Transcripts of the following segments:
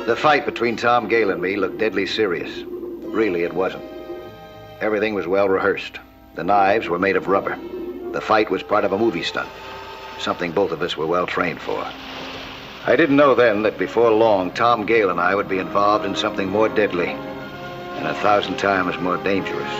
The fight between Tom Gale and me looked deadly serious. Really, it wasn't. Everything was well rehearsed. The knives were made of rubber. The fight was part of a movie stunt, something both of us were well trained for. I didn't know then that before long, Tom Gale and I would be involved in something more deadly and 1,000 times more dangerous.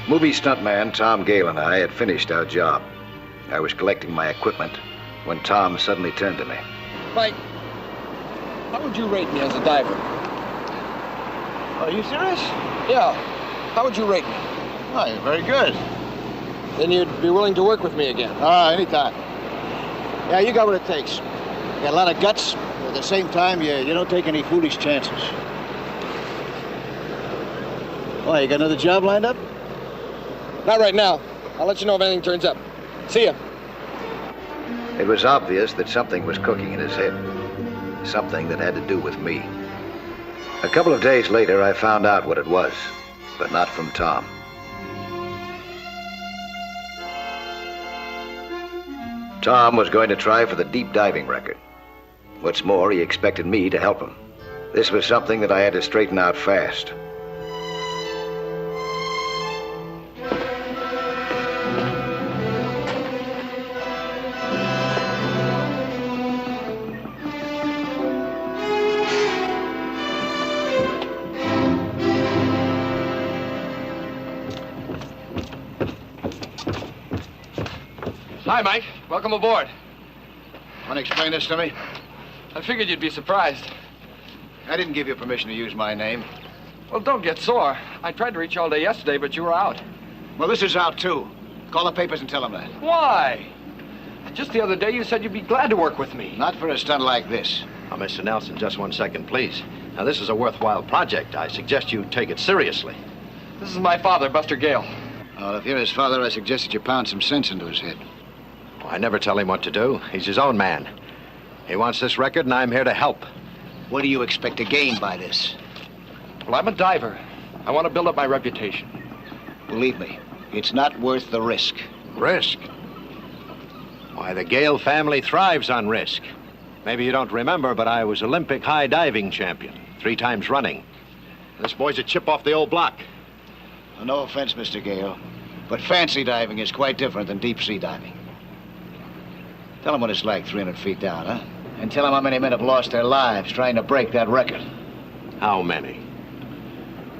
Movie stuntman Tom Gale and I had finished our job. I was collecting my equipment when Tom suddenly turned to me. Mike, how would you rate me as a diver? Are you serious? Yeah. How would you rate me? Oh, you're very good. Then you'd be willing to work with me again. Anytime. Yeah, you got what it takes. You got a lot of guts, but at the same time, you don't take any foolish chances. Why, you got another job lined up? Not right now. I'll let you know if anything turns up. See ya. It was obvious that something was cooking in his head. Something that had to do with me. A couple of days later, I found out what it was, but not from Tom. Tom was going to try for the deep diving record. What's more, he expected me to help him. This was something that I had to straighten out fast. Hi, Mike. Welcome aboard. Want to explain this to me? I figured you'd be surprised. I didn't give you permission to use my name. Well, don't get sore. I tried to reach you all day yesterday, but you were out. Well, this is out, too. Call the papers and tell them that. Why? Just the other day, you said you'd be glad to work with me. Not for a stunt like this. Now, Mr. Nelson, just 1 second, please. Now, this is a worthwhile project. I suggest you take it seriously. This is my father, Buster Gale. Well, if you're his father, I suggest that you pound some sense into his head. Well, I never tell him what to do. He's his own man. He wants this record, and I'm here to help. What do you expect to gain by this? Well, I'm a diver. I want to build up my reputation. Believe me, it's not worth the risk. Risk? Why, the Gale family thrives on risk. Maybe you don't remember, but I was Olympic high diving champion 3 times running. This boy's a chip off the old block. Well, no offense, Mr. Gale, but fancy diving is quite different than deep sea diving. Tell them what it's like 300 feet down, huh? And tell them how many men have lost their lives trying to break that record. How many?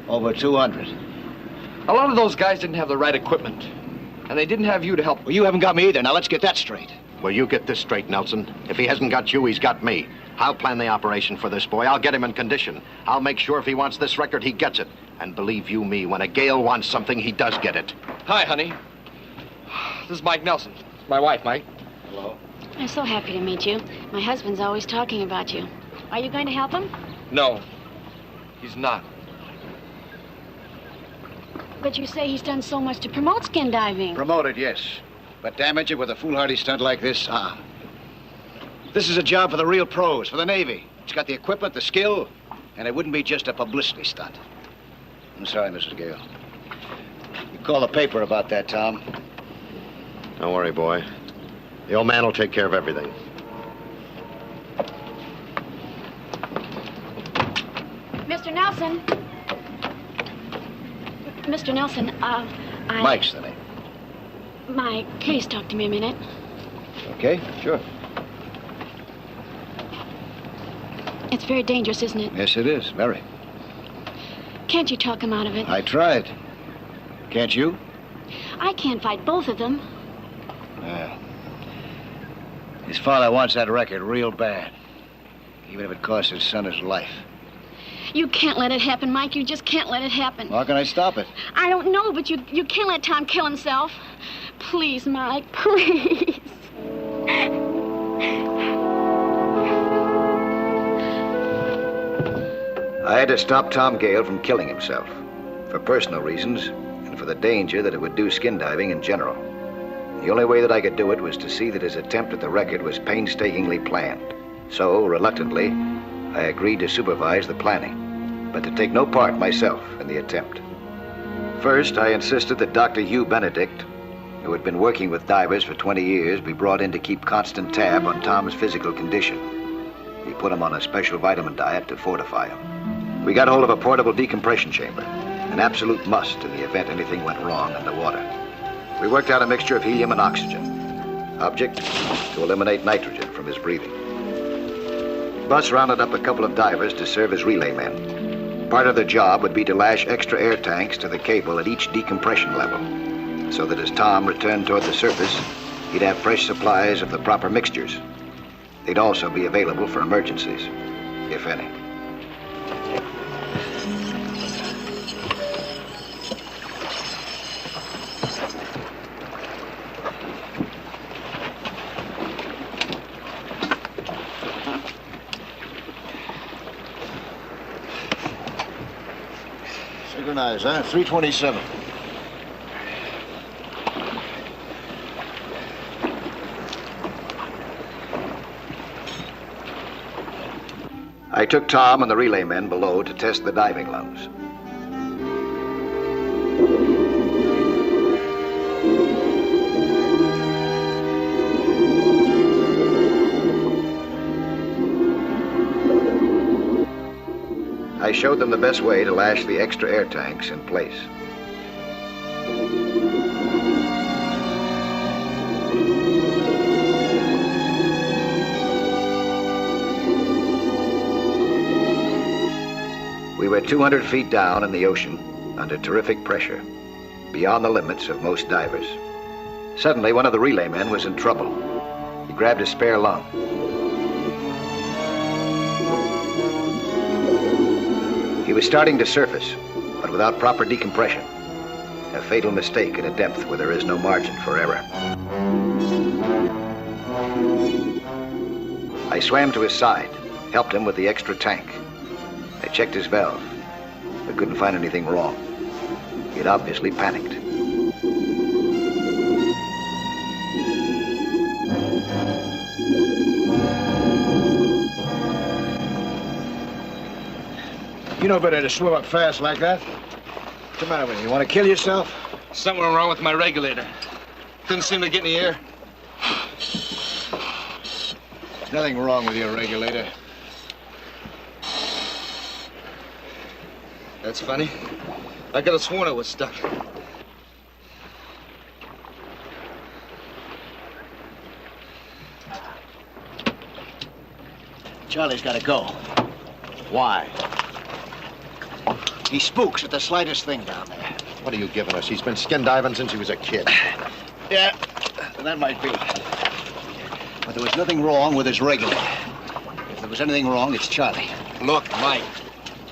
Over 200. A lot of those guys didn't have the right equipment. And they didn't have you to help. Well, you haven't got me either. Now, let's get that straight. Well, you get this straight, Nelson. If he hasn't got you, he's got me. I'll plan the operation for this boy. I'll get him in condition. I'll make sure if he wants this record, he gets it. And believe you me, when a Gale wants something, he does get it. Hi, honey. This is Mike Nelson. It's my wife, Mike. Hello. I'm so happy to meet you. My husband's always talking about you. Are you going to help him? No, he's not. But you say he's done so much to promote skin diving. Promote it, yes. But damage it with a foolhardy stunt like this, This is a job for the real pros, for the Navy. It's got the equipment, the skill, and it wouldn't be just a publicity stunt. I'm sorry, Mrs. Gale. You call the paper about that, Tom. Don't worry, boy. The old man will take care of everything. Mr. Nelson. Mr. Nelson, Mike's the name. Mike, please talk to me a minute. Okay, sure. It's very dangerous, isn't it? Yes, it is. Very. Can't you talk him out of it? I tried. Can't you? I can't fight both of them. Yeah. His father wants that record real bad. Even if it costs his son his life. You can't let it happen, Mike. You just can't let it happen. How can I stop it? I don't know, but you can't let Tom kill himself. Please, Mike, please. I had to stop Tom Gale from killing himself, for personal reasons and for the danger that it would do skin diving in general. The only way that I could do it was to see that his attempt at the record was painstakingly planned. So, reluctantly, I agreed to supervise the planning. but to take no part myself in the attempt. First, I insisted that Dr. Hugh Benedict, who had been working with divers for 20 years, be brought in to keep constant tab on Tom's physical condition. He put him on a special vitamin diet to fortify him. We got hold of a portable decompression chamber, an absolute must in the event anything went wrong in the water. We worked out a mixture of helium and oxygen. Object, to eliminate nitrogen from his breathing. Bus rounded up a couple of divers to serve as relay men. Part of their job would be to lash extra air tanks to the cable at each decompression level, so that as Tom returned toward the surface, he'd have fresh supplies of the proper mixtures. They'd also be available for emergencies, if any. Synchronize, huh? 327. I took Tom and the relay men below to test the diving lungs. I showed them the best way to lash the extra air tanks in place. We were 200 feet down in the ocean, under terrific pressure, beyond the limits of most divers. Suddenly, one of the relay men was in trouble. He grabbed his spare lung. He was starting to surface, but without proper decompression. A fatal mistake at a depth where there is no margin for error. I swam to his side, helped him with the extra tank. I checked his valve, but couldn't find anything wrong. He had obviously panicked. You know better to swim up fast like that. What's the matter with you? You want to kill yourself? Something wrong with my regulator. Didn't seem to get any air. There's nothing wrong with your regulator. That's funny. I could have sworn it was stuck. Charlie's got to go. Why? He spooks at the slightest thing down there. What are you giving us? He's been skin diving since he was a kid. Yeah, that might be. But there was nothing wrong with his regulator. If there was anything wrong, it's Charlie. Look, Mike,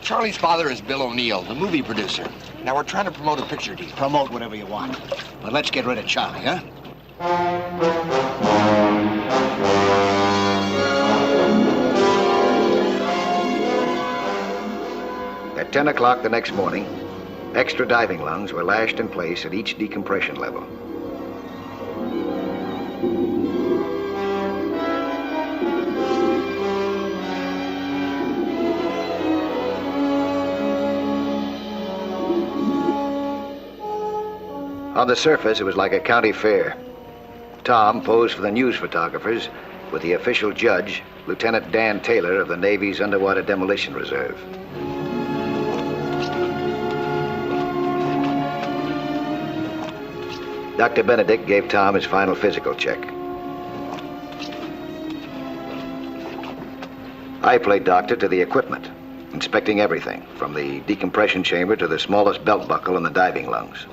Charlie's father is Bill O'Neill, the movie producer. Now, we're trying to promote a picture deal. Promote whatever you want. But let's get rid of Charlie, huh? At 10 o'clock the next morning, extra diving lungs were lashed in place at each decompression level. On the surface, it was like a county fair. Tom posed for the news photographers with the official judge, Lieutenant Dan Taylor of the Navy's Underwater Demolition Reserve. Dr. Benedict gave Tom his final physical check. I played doctor to the equipment, inspecting everything, from the decompression chamber to the smallest belt buckle in the diving lungs.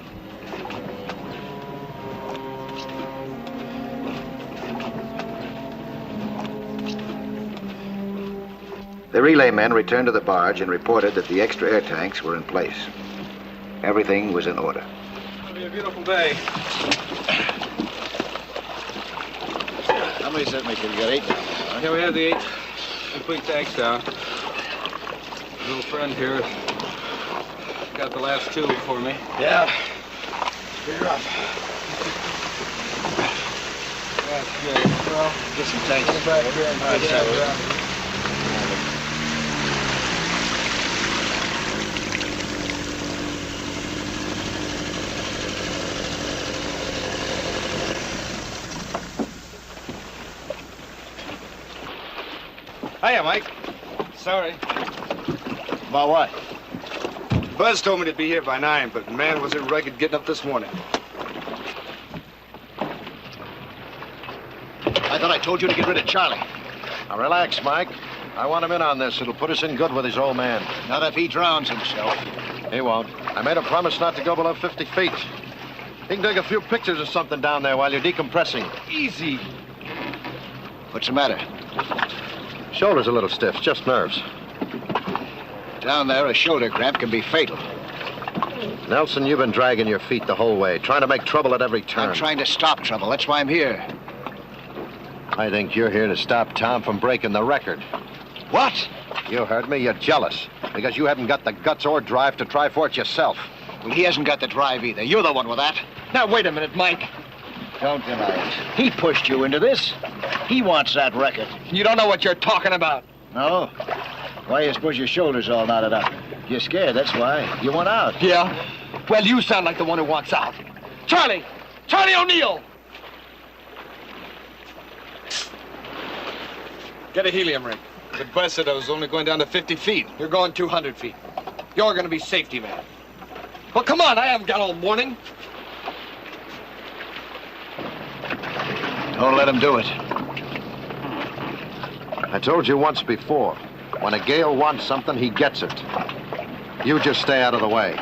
The relay men returned to the barge and reported that the extra air tanks were in place. Everything was in order. It'll be a beautiful day. How many does that make? You got 8 down there, huh? Yeah, we have the 8 complete tanks down. A little friend here got the last 2 for me. Yeah. Pretty rough. That's good. Well, Get some tanks. get back here and All right, figure so- it out. Hiya, Mike. Sorry. About what? Buzz told me to be here by 9, but man, was it rugged getting up this morning. I thought I told you to get rid of Charlie. Now, relax, Mike. I want him in on this. It'll put us in good with his old man. Not if he drowns himself. He won't. I made a promise not to go below 50 feet. He can take a few pictures or something down there while you're decompressing. Easy. What's the matter? Shoulder's a little stiff, just nerves. Down there, a shoulder cramp can be fatal. Nelson, you've been dragging your feet the whole way, trying to make trouble at every turn. I'm trying to stop trouble. That's why I'm here. I think you're here to stop Tom from breaking the record. What? You heard me. You're jealous because you haven't got the guts or drive to try for it yourself. Well, he hasn't got the drive either. You're the one with that. Now, wait a minute, Mike. Don't deny it. He pushed you into this. He wants that record. You don't know what you're talking about. No? Why you suppose your shoulders all knotted up? You're scared, that's why. You want out. Yeah? Well, you sound like the one who wants out. Charlie! Charlie O'Neill! Get a helium ring. But Buzz said I was only going down to 50 feet. You're going 200 feet. You're going to be safety man. Well, come on, I haven't got all morning. Don't let him do it. I told you once before, when a Gale wants something, he gets it. You just stay out of the way.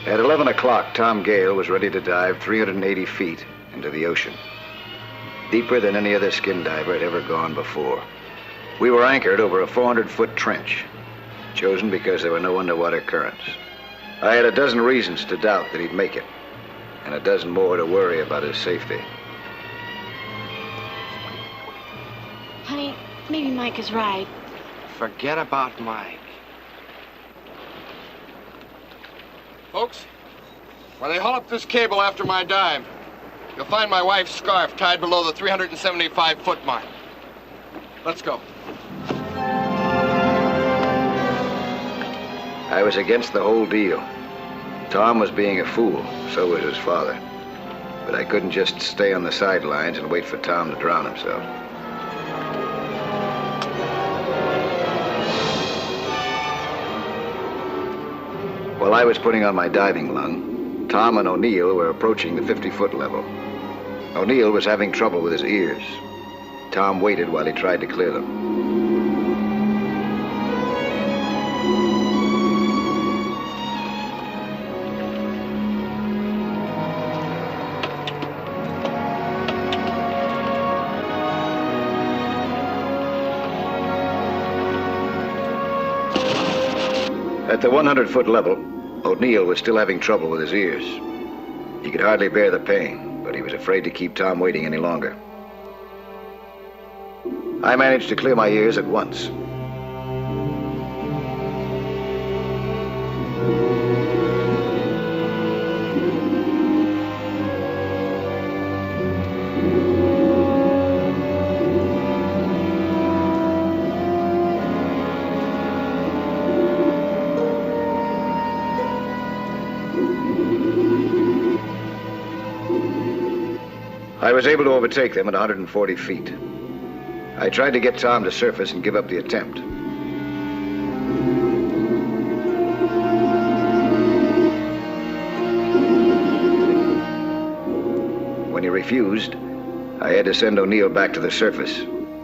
At 11 o'clock, Tom Gale was ready to dive 380 feet into the ocean. Deeper than any other skin diver had ever gone before. We were anchored over a 400-foot trench, chosen because there were no underwater currents. I had a dozen reasons to doubt that he'd make it, and a dozen more to worry about his safety. Honey, maybe Mike is right. Forget about Mike. Folks, when they haul up this cable after my dive, you'll find my wife's scarf tied below the 375-foot mark. Let's go. I was against the whole deal. Tom was being a fool, so was his father. But I couldn't just stay on the sidelines and wait for Tom to drown himself. While I was putting on my diving lung, Tom and O'Neill were approaching the 50-foot level. O'Neill was having trouble with his ears. Tom waited while he tried to clear them. At the 100-foot level, O'Neill was still having trouble with his ears. He could hardly bear the pain, but he was afraid to keep Tom waiting any longer. I managed to clear my ears at once. I was able to overtake them at 140 feet. I tried to get Tom to surface and give up the attempt. When he refused, I had to send O'Neill back to the surface,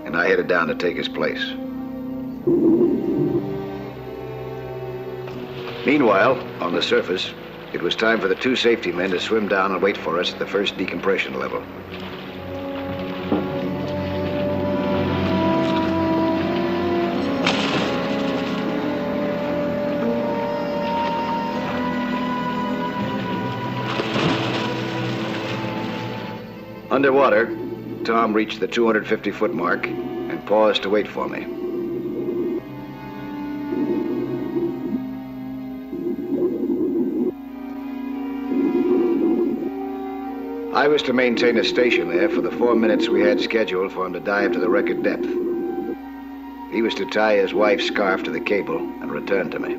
and I headed down to take his place. Meanwhile, on the surface, it was time for the two safety men to swim down and wait for us at the first decompression level. Underwater, Tom reached the 250-foot mark and paused to wait for me. I was to maintain a station there for the 4 minutes we had scheduled for him to dive to the record depth. He was to tie his wife's scarf to the cable and return to me.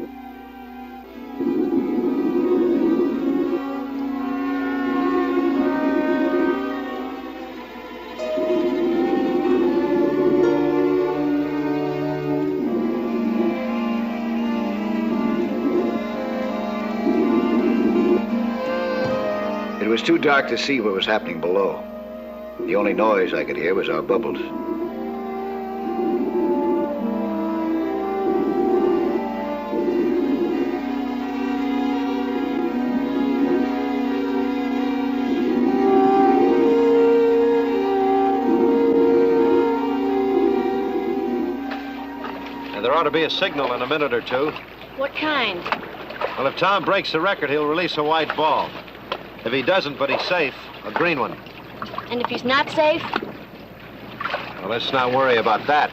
It was too dark to see what was happening below. The only noise I could hear was our bubbles. And there ought to be a signal in a minute or two. What kind? Well, if Tom breaks the record, he'll release a white ball. If he doesn't, but he's safe, a green one. And if he's not safe? Well, let's not worry about that.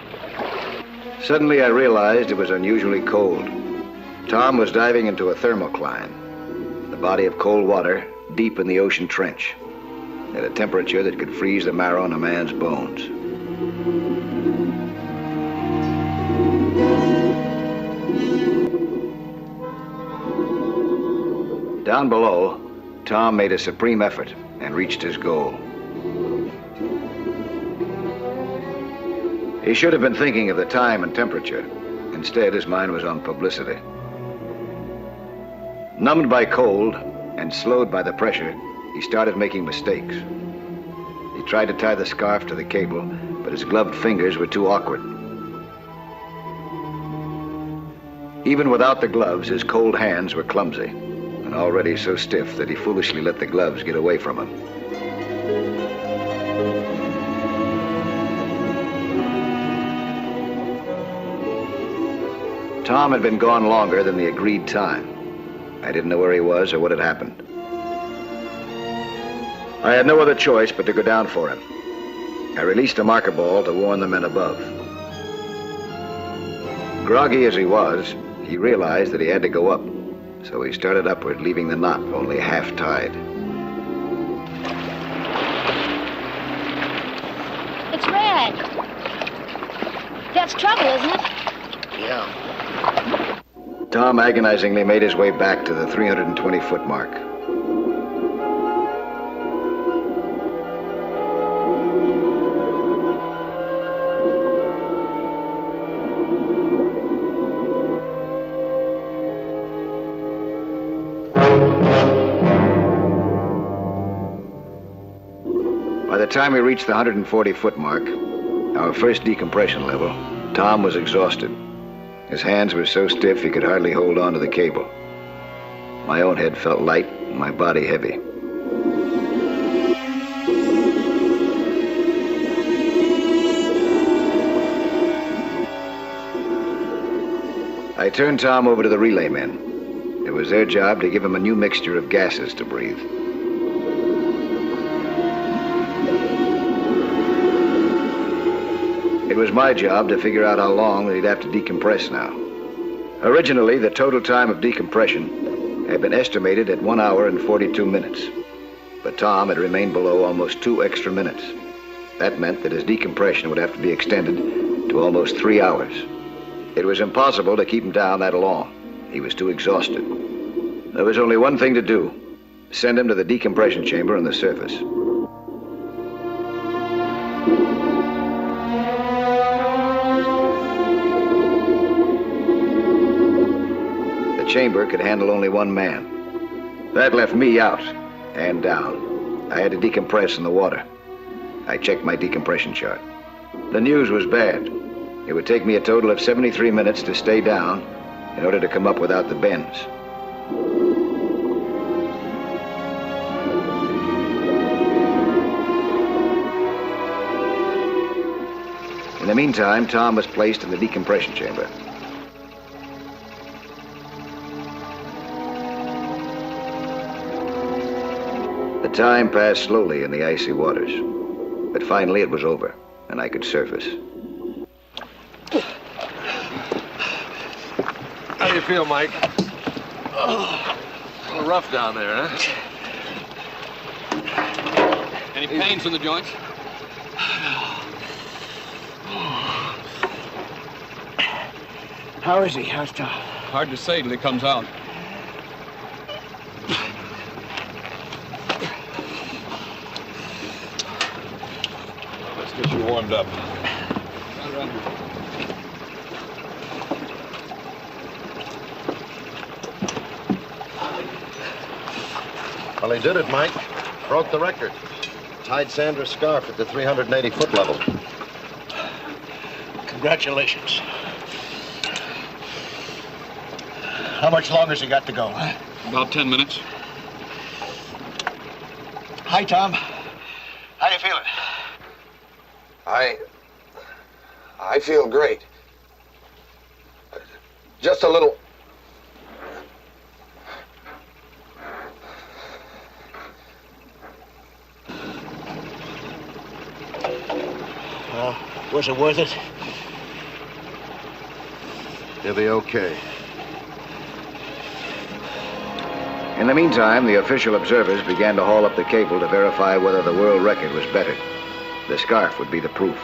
Suddenly, I realized it was unusually cold. Tom was diving into a thermocline, the body of cold water deep in the ocean trench, at a temperature that could freeze the marrow in a man's bones. Down below, Tom made a supreme effort and reached his goal. He should have been thinking of the time and temperature. Instead, his mind was on publicity. Numbed by cold and slowed by the pressure, he started making mistakes. He tried to tie the scarf to the cable, but his gloved fingers were too awkward. Even without the gloves, his cold hands were clumsy, and already so stiff that he foolishly let the gloves get away from him. Tom had been gone longer than the agreed time. I didn't know where he was or what had happened. I had no other choice but to go down for him. I released a marker ball to warn the men above. Groggy as he was, he realized that he had to go up. So he started upward, leaving the knot only half tied. It's red. That's trouble, isn't it? Yeah. Tom agonizingly made his way back to the 320-foot mark. By the time we reached the 140-foot mark, our first decompression level, Tom was exhausted. His hands were so stiff he could hardly hold on to the cable. My own head felt light and my body heavy. I turned Tom over to the relay men. It was their job to give him a new mixture of gases to breathe. It was my job to figure out how long he'd have to decompress now. Originally, the total time of decompression had been estimated at 1 hour and 42 minutes. But Tom had remained below almost 2 extra minutes. That meant that his decompression would have to be extended to almost 3 hours. It was impossible to keep him down that long. He was too exhausted. There was only one thing to do: send him to the decompression chamber on the surface. The chamber could handle only one man. That left me out and down. I had to decompress in the water. I checked my decompression chart. The news was bad. It would take me a total of 73 minutes to stay down in order to come up without the bends. In the meantime, Tom was placed in the decompression chamber. The time passed slowly in the icy waters, but finally it was over, and I could surface. How do you feel, Mike? A little rough down there, huh? Any pains in the joints? How is he? How's Tom? Hard to say till he comes out. Let's get you warmed up. Well, he did it, Mike. Broke the record. Tied Sandra's scarf at the 380-foot level. Congratulations. How much longer's he got to go? About 10 minutes. Hi, Tom. How you feeling? I feel great. Just a little. Was it worth it? He'll be okay. In the meantime, the official observers began to haul up the cable to verify whether the world record was better. The scarf would be the proof.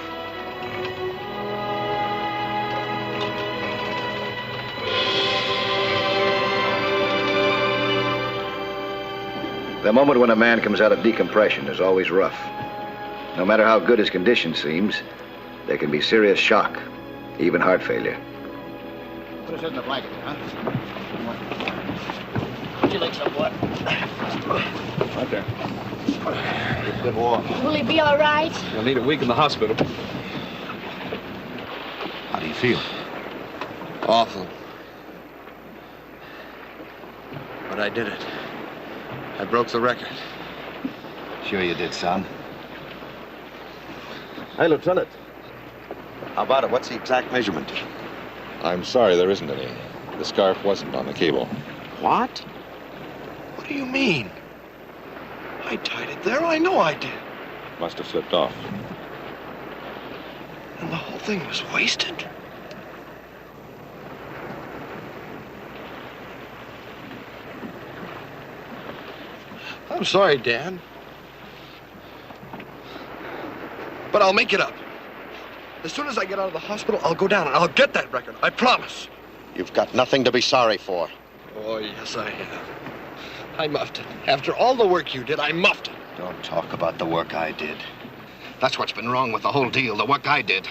The moment when a man comes out of decompression is always rough. No matter how good his condition seems, there can be serious shock, even heart failure. Put us in the blanket, huh? Would you like some water? Right there. Good walk. Will he be all right? You'll need a week in the hospital. How do you feel? Awful. But I did it. I broke the record. Sure you did, son. Hey, Lieutenant. How about it? What's the exact measurement? I'm sorry, there isn't any. The scarf wasn't on the cable. What? What do you mean? I tied it there. I know I did. Must have slipped off. And the whole thing was wasted? I'm sorry, Dan. But I'll make it up. As soon as I get out of the hospital, I'll go down and I'll get that record. I promise. You've got nothing to be sorry for. Oh, yes, I have. I muffed it. After all the work you did, I muffed it. Don't talk about the work I did. That's what's been wrong with the whole deal, the work I did.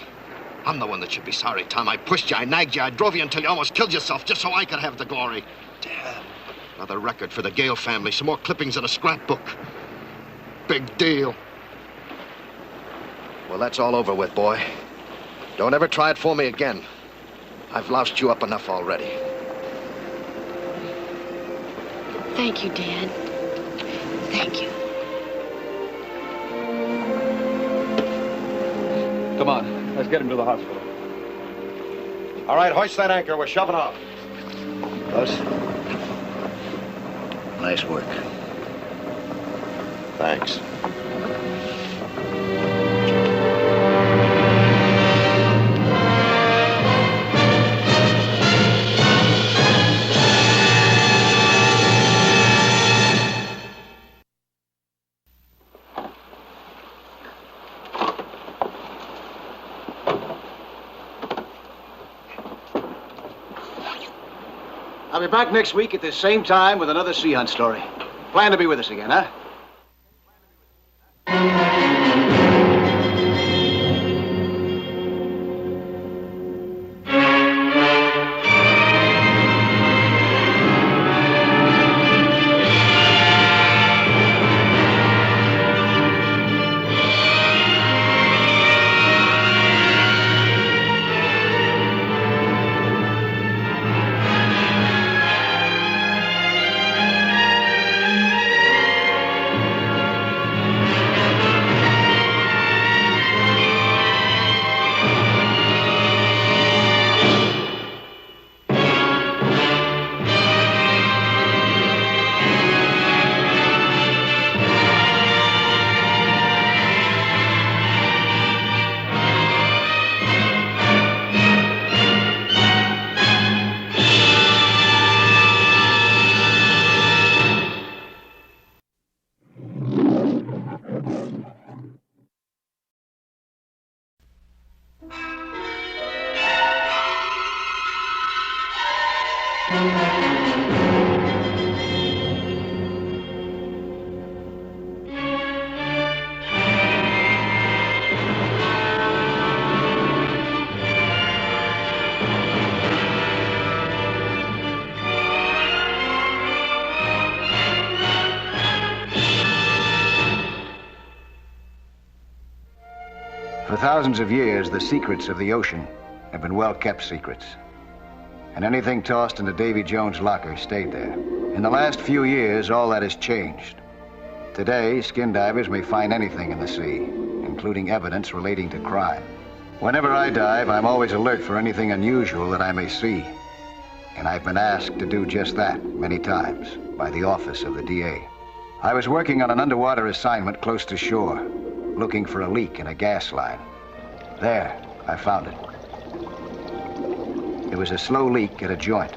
I'm the one that should be sorry, Tom. I pushed you, I nagged you, I drove you until you almost killed yourself just so I could have the glory. Dad. Another record for the Gale family, some more clippings in a scrapbook. Big deal. Well, that's all over with, boy. Don't ever try it for me again. I've loused you up enough already. Thank you, Dad. Thank you. Come on, let's get him to the hospital. All right, hoist that anchor. We're shoving off. Buzz? Nice work. Thanks. I'll be back next week at the same time with another sea hunt story. Plan to be with us again, huh? For thousands of years, the secrets of the ocean have been well-kept secrets. And anything tossed into Davy Jones' locker stayed there. In the last few years, all that has changed. Today, skin divers may find anything in the sea, including evidence relating to crime. Whenever I dive, I'm always alert for anything unusual that I may see. And I've been asked to do just that many times by the office of the DA. I was working on an underwater assignment close to shore, looking for a leak in a gas line. There, I found it. It was a slow leak at a joint.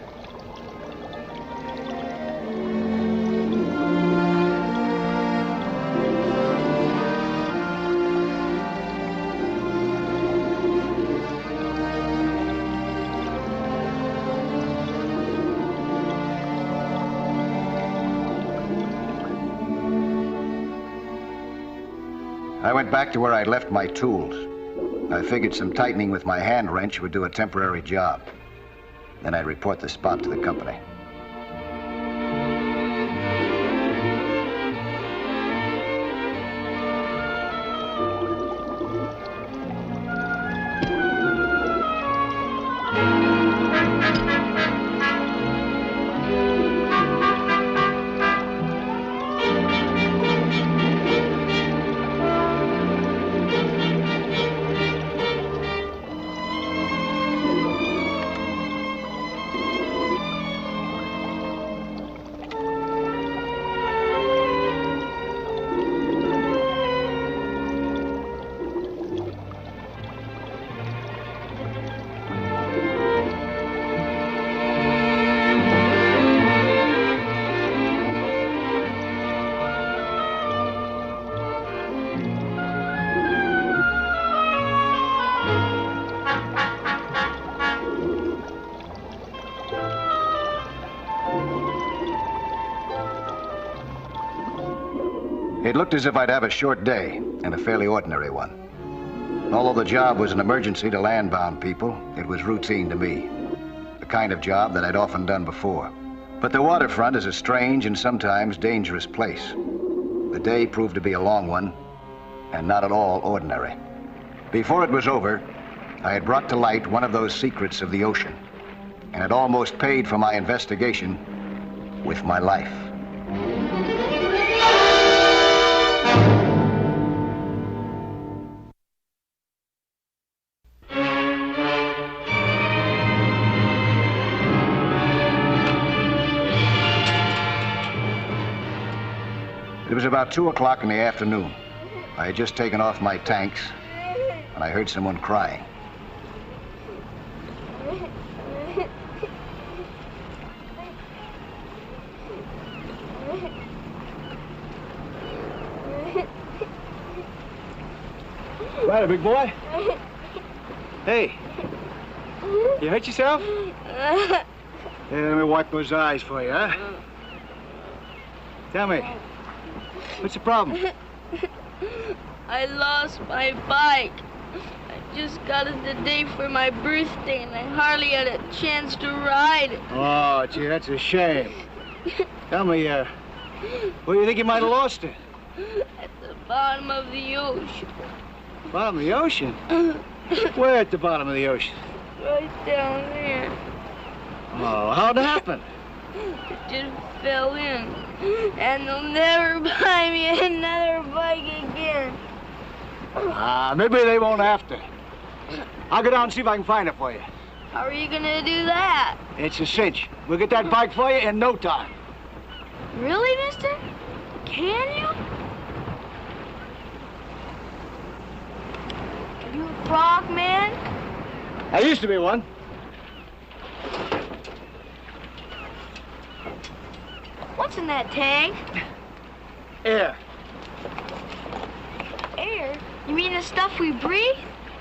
I went back to where I'd left my tools. I figured some tightening with my hand wrench would do a temporary job. Then I'd report the spot to the company. It looked as if I'd have a short day, and a fairly ordinary one. Although the job was an emergency to land-bound people, it was routine to me. The kind of job that I'd often done before. But the waterfront is a strange and sometimes dangerous place. The day proved to be a long one, and not at all ordinary. Before it was over, I had brought to light one of those secrets of the ocean, and had almost paid for my investigation with my life. It was about 2 o'clock in the afternoon. I had just taken off my tanks, and I heard someone crying. Right, big boy. Hey, you hurt yourself? Yeah, let me wipe those eyes for you, huh? Tell me, what's the problem? I lost my bike. I just got it the day for my birthday, and I hardly had a chance to ride it. Oh, gee, that's a shame. Tell me, where do you think you might have lost it? At the bottom of the ocean. Bottom of the ocean? Where at the bottom of the ocean? Right down there. Oh, how'd it happen? It just fell in. And they'll never buy me another bike again. Maybe they won't have to. I'll go down and see if I can find it for you. How are you gonna do that? It's a cinch. We'll get that bike for you in no time. Really, mister? Can you? Are you a frog man? I used to be one. What's in that tank? Air. Air? You mean the stuff we breathe?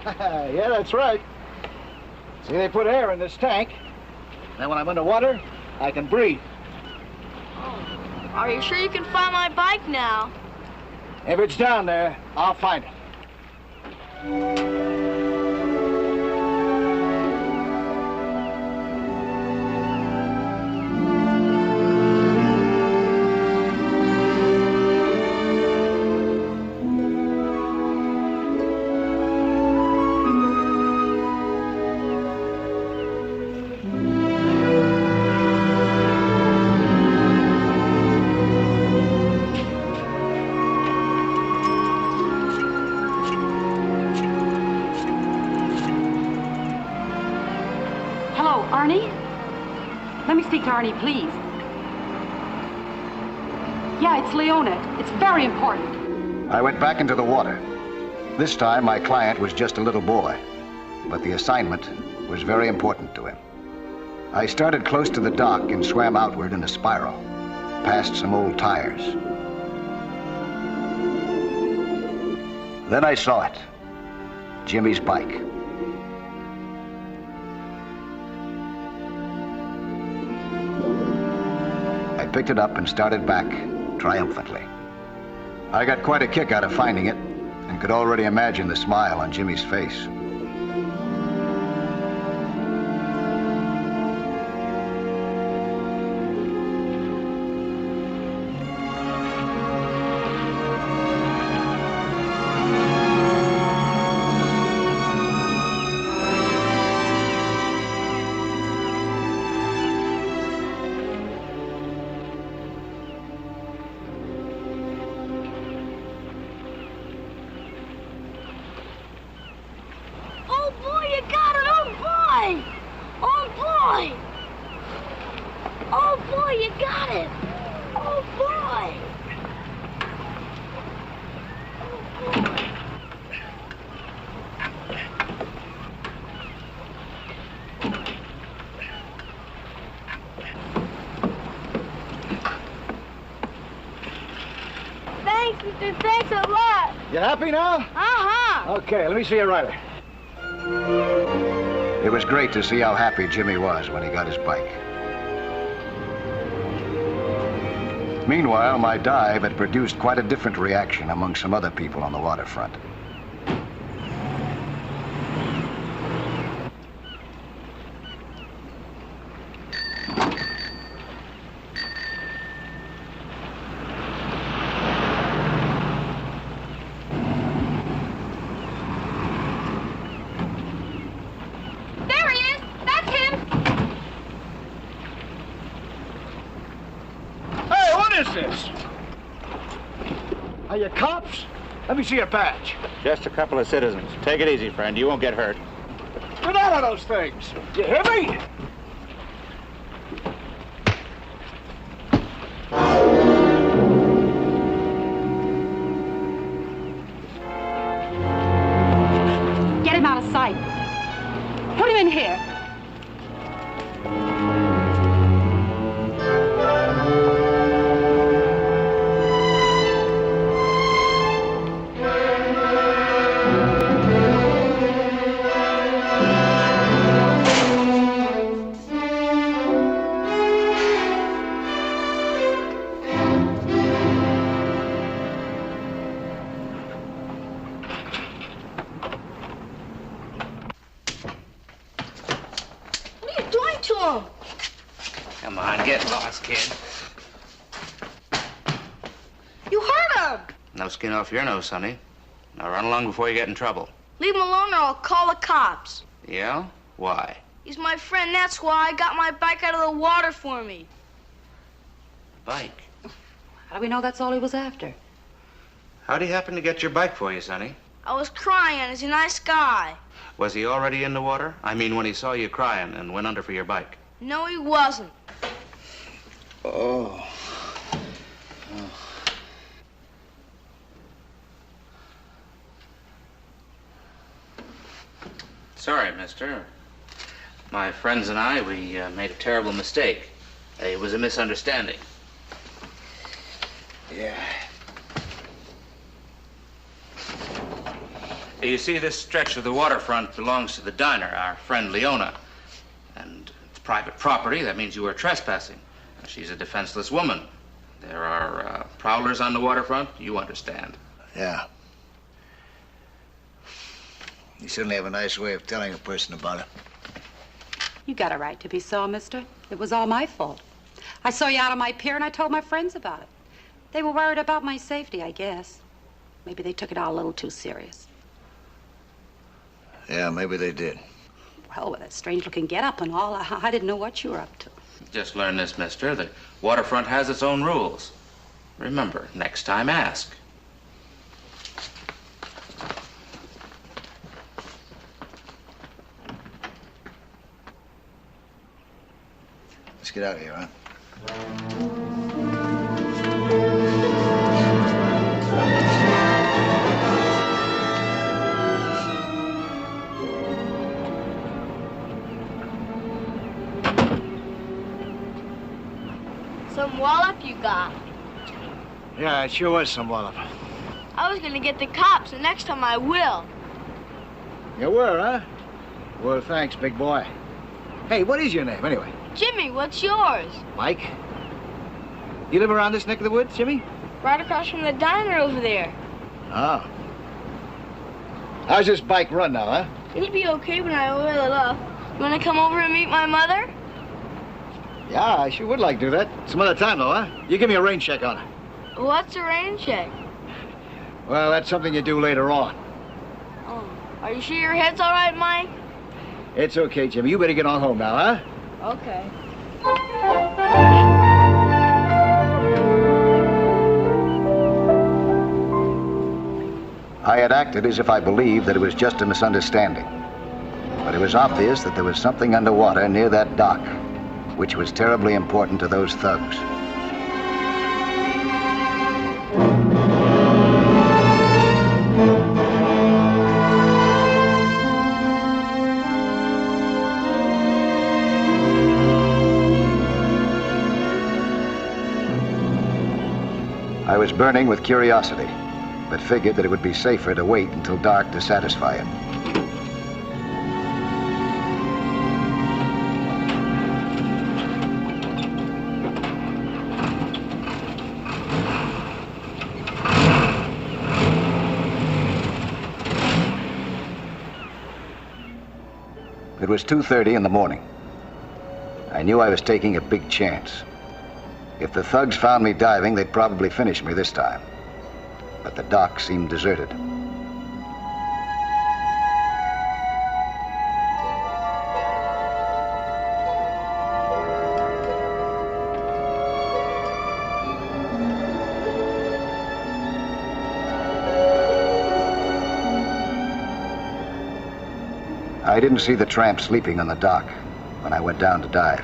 Yeah, that's right. See, they put air in this tank. Then when I'm underwater, I can breathe. Oh, are you sure you can find my bike now? If it's down there, I'll find it. Arnie? Let me speak to Arnie, please. Yeah, it's Leona. It's very important. I went back into the water. This time, my client was just a little boy, but the assignment was very important to him. I started close to the dock and swam outward in a spiral, past some old tires. Then I saw it. Jimmy's bike. I picked it up and started back triumphantly. I got quite a kick out of finding it and could already imagine the smile on Jimmy's face. Thanks a lot. You happy now? Uh-huh. Okay, let me see your rider. It was great to see how happy Jimmy was when he got his bike. Meanwhile, my dive had produced quite a different reaction among some other people on the waterfront. Are you cops? Let me see your badge. Just a couple of citizens. Take it easy, friend. You won't get hurt. Get out of those things. You hear me? Get him out of sight. Put him in here. Come on, get lost, kid. You hurt him! No skin off your nose, sonny. Now run along before you get in trouble. Leave him alone or I'll call the cops. Yeah? Why? He's my friend, that's why I got my bike out of the water for me. Bike? How do we know that's all he was after? How'd he happen to get your bike for you, sonny? I was crying. He's a nice guy. Was he already in the water? I mean, when he saw you crying and went under for your bike. No, he wasn't. Oh. Sorry, mister. My friends and I, we made a terrible mistake. It was a misunderstanding. Yeah. You see, this stretch of the waterfront belongs to the diner, our friend Leona. And it's private property, that means you are trespassing. She's a defenseless woman. There are prowlers on the waterfront. You understand. Yeah. You certainly have a nice way of telling a person about it. You got a right to be sore, mister. It was all my fault. I saw you out on my pier and I told my friends about it. They were worried about my safety, I guess. Maybe they took it all a little too serious. Yeah, maybe they did. Well, with that strange-looking get-up and all, I didn't know what you were up to. Just learn this, mister. The waterfront has its own rules. Remember, next time ask. Let's get out of here, huh? Some wallop you got. Yeah, it sure was some wallop. I was gonna get the cops, and next time I will. You were, huh? Well, thanks, big boy. Hey, what is your name, anyway? Jimmy, what's yours? Mike? You live around this neck of the woods, Jimmy? Right across from the diner over there. Oh. How's this bike run now, huh? It'll be okay when I oil it up. You wanna come over and meet my mother? Yeah, I sure would like to do that. Some other time, though, huh? You give me a rain check on it. What's a rain check? Well, that's something you do later on. Oh, are you sure your head's all right, Mike? It's okay, Jimmy. You better get on home now, huh? Okay. I had acted as if I believed that it was just a misunderstanding. But it was obvious that there was something underwater near that dock, which was terribly important to those thugs. I was burning with curiosity, but figured that it would be safer to wait until dark to satisfy it. It was 2:30 in the morning. I knew I was taking a big chance. If the thugs found me diving, they'd probably finish me this time. But the dock seemed deserted. I didn't see the tramp sleeping on the dock when I went down to dive.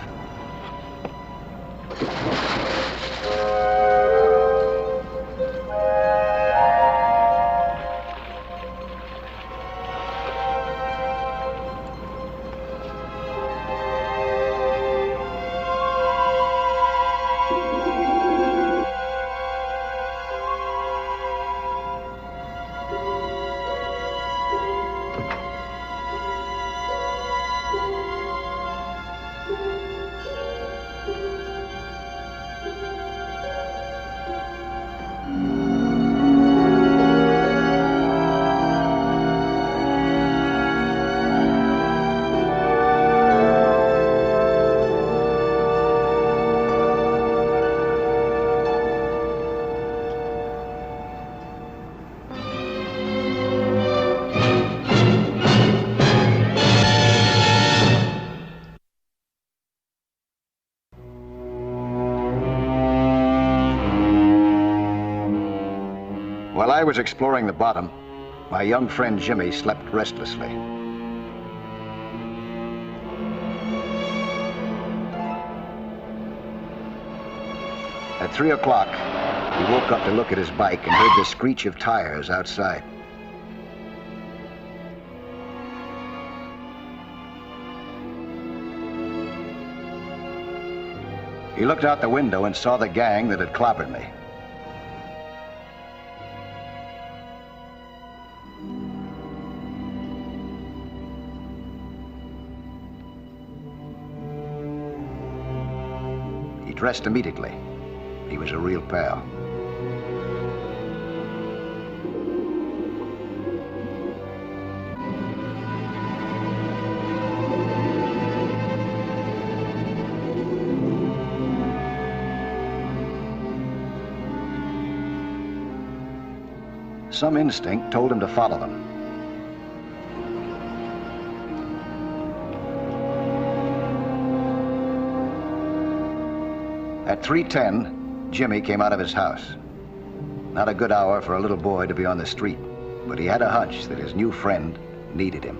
While I was exploring the bottom, my young friend Jimmy slept restlessly. At 3 o'clock, he woke up to look at his bike and heard the screech of tires outside. He looked out the window and saw the gang that had clobbered me. He dressed immediately. He was a real pal. Some instinct told him to follow them. At 3:10, Jimmy came out of his house. Not a good hour for a little boy to be on the street, but he had a hunch that his new friend needed him.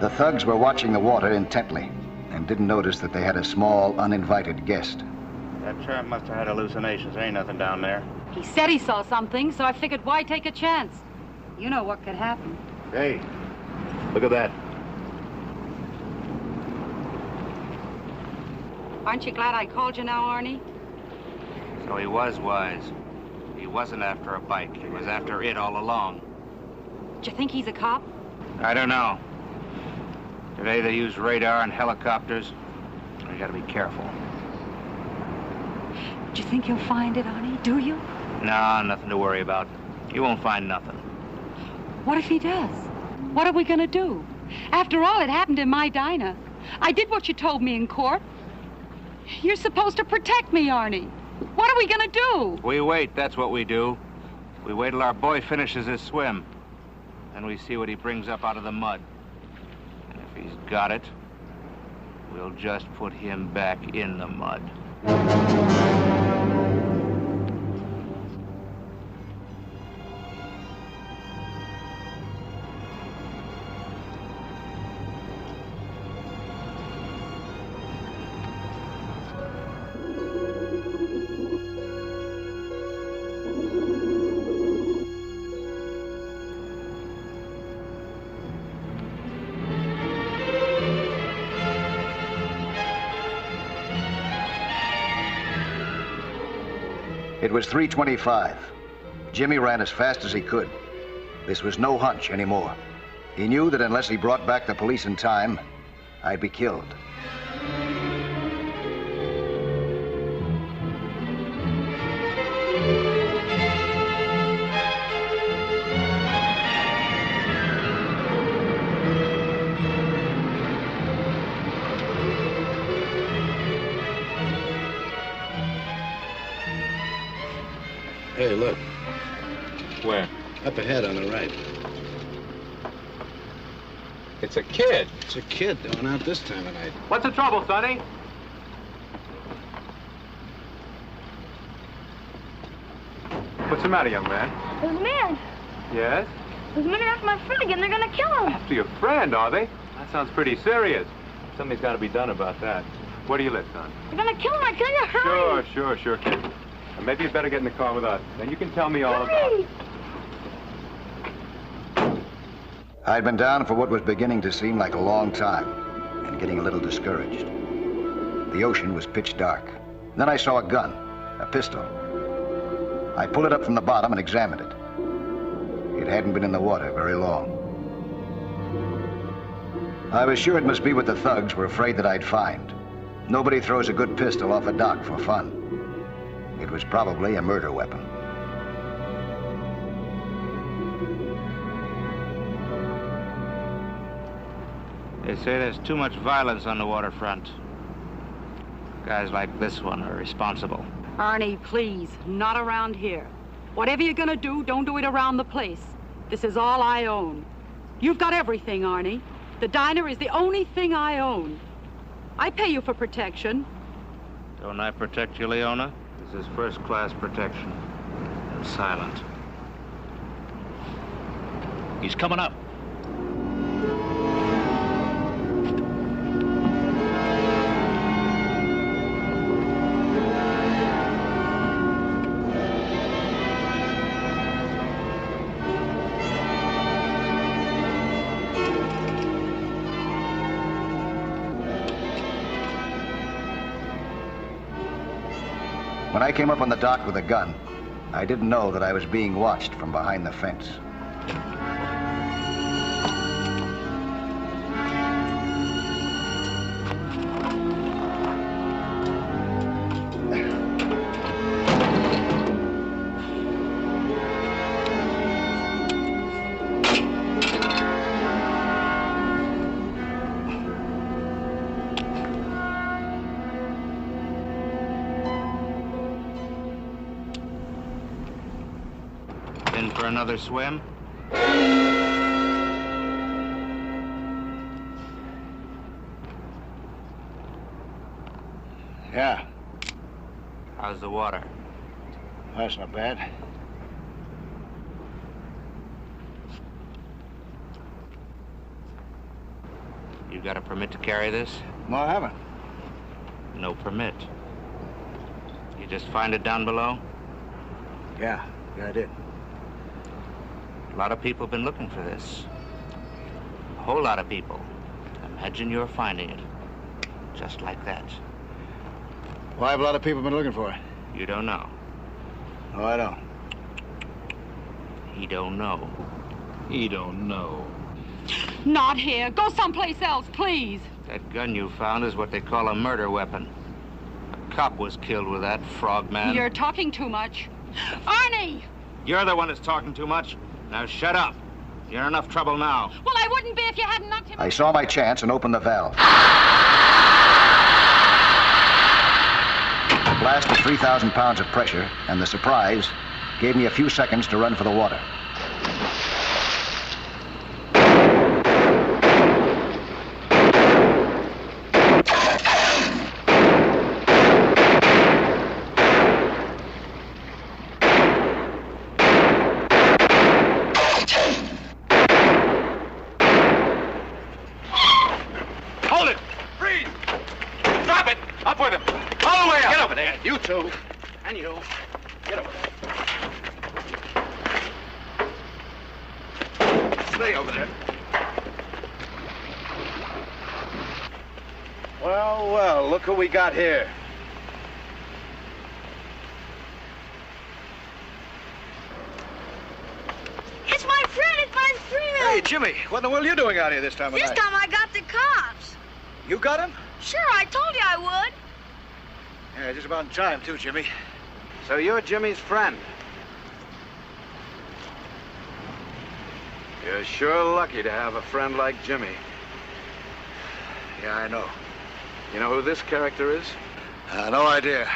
The thugs were watching the water intently and didn't notice that they had a small, uninvited guest. That tramp must have had hallucinations. There ain't nothing down there. He said he saw something, so I figured why take a chance? You know what could happen. Hey, look at that. Aren't you glad I called you now, Arnie? So he was wise. He wasn't after a bike. He was after it all along. Do you think he's a cop? I don't know. Today they use radar and helicopters. You gotta be careful. Do you think you'll find it, Arnie? Do you? No, nothing to worry about. You won't find nothing. What if he does? What are we gonna do? After all, it happened in my diner. I did what you told me in court. You're supposed to protect me, Arnie. What are we gonna do? We wait, that's what we do. We wait till our boy finishes his swim. Then we see what he brings up out of the mud. And if he's got it, we'll just put him back in the mud. It was 3:25. Jimmy ran as fast as he could. This was no hunch anymore. He knew that unless he brought back the police in time, I'd be killed. Hey, look. Where? Up ahead on the right. It's a kid. It's a kid going out this time of night. What's the trouble, Sonny? What's the matter, young man? There's a man. Yes? There's a man after my friend again. They're gonna kill him. After your friend, are they? That sounds pretty serious. Something's got to be done about that. Where do you live, son? They're gonna kill him. I tell you, hurry. Sure, kid. And maybe you better get in the car with us. Then you can tell me all about it. I'd been down for what was beginning to seem like a long time and getting a little discouraged. The ocean was pitch dark. Then I saw a gun, a pistol. I pulled it up from the bottom and examined it. It hadn't been in the water very long. I was sure it must be what the thugs were afraid that I'd find. Nobody throws a good pistol off a dock for fun. It was probably a murder weapon. They say there's too much violence on the waterfront. Guys like this one are responsible. Arnie, please, not around here. Whatever you're gonna do, don't do it around the place. This is all I own. You've got everything, Arnie. The diner is the only thing I own. I pay you for protection. Don't I protect you, Leona? This is first-class protection. I'm silent. He's coming up. When I came up on the dock with a gun, I didn't know that I was being watched from behind the fence. In for another swim? Yeah. How's the water? That's not bad. You got a permit to carry this? No, I haven't. No permit. You just find it down below? Yeah, I did. A lot of people have been looking for this. A whole lot of people. Imagine you're finding it. Just like that. Why have a lot of people been looking for it? You don't know. No, I don't. He don't know. He don't know. Not here. Go someplace else, please. That gun you found is what they call a murder weapon. A cop was killed with that, frogman. You're talking too much. Arnie! You're the one that's talking too much. Now shut up. You're in enough trouble now. Well, I wouldn't be if you hadn't knocked him. I saw my chance and opened the valve. A blast of 3,000 pounds of pressure and the surprise gave me a few seconds to run for the water. Hold it! Freeze! Drop it! Up with him! All the way up! Get over there! You two. And you. Get over there. Stay over there. Well, well, look who we got here. It's my friend! It's my friend! Hey, Jimmy, what in the world are you doing out here this time of This night? time I got the cops. You got him? Sure, I told you I would. Yeah, just about in time, too, Jimmy. So you're Jimmy's friend? You're sure lucky to have a friend like Jimmy. Yeah, I know. You know who this character is? No idea.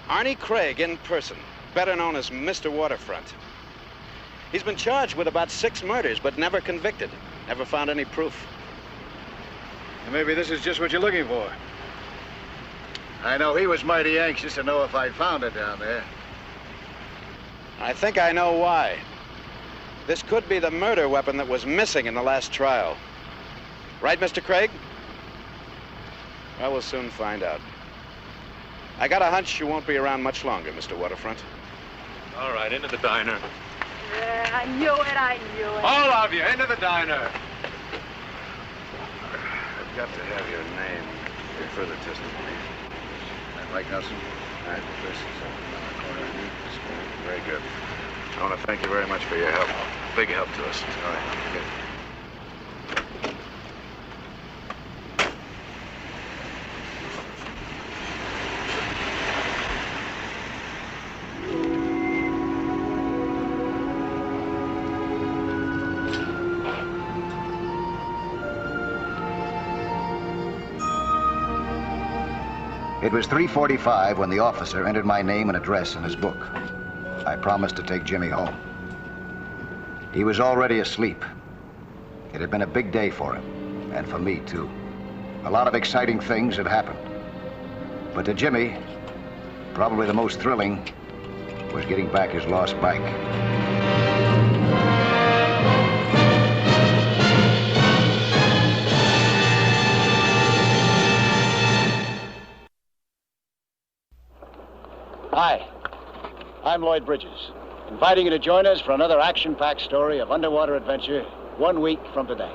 Arnie Craig in person, better known as Mr. Waterfront. He's been charged with about 6 murders, but never convicted. Never found any proof. Maybe this is just what you're looking for. I know he was mighty anxious to know if I'd found it down there. I think I know why. This could be the murder weapon that was missing in the last trial. Right, Mr. Craig? Well, we'll soon find out. I got a hunch you won't be around much longer, Mr. Waterfront. All right, into the diner. Yeah, I knew it. All of you, into the diner. I've got to have your name for further testimony. Mike Nelson. All right, this is on the corner. Very good. I want to thank you very much for your help. Big help to us. All right, good. It was 3:45 when the officer entered my name and address in his book. I promised to take Jimmy home. He was already asleep. It had been a big day for him, and for me, too. A lot of exciting things had happened. But to Jimmy, probably the most thrilling was getting back his lost bike. Hi, I'm Lloyd Bridges, inviting you to join us for another action-packed story of underwater adventure 1 week from today.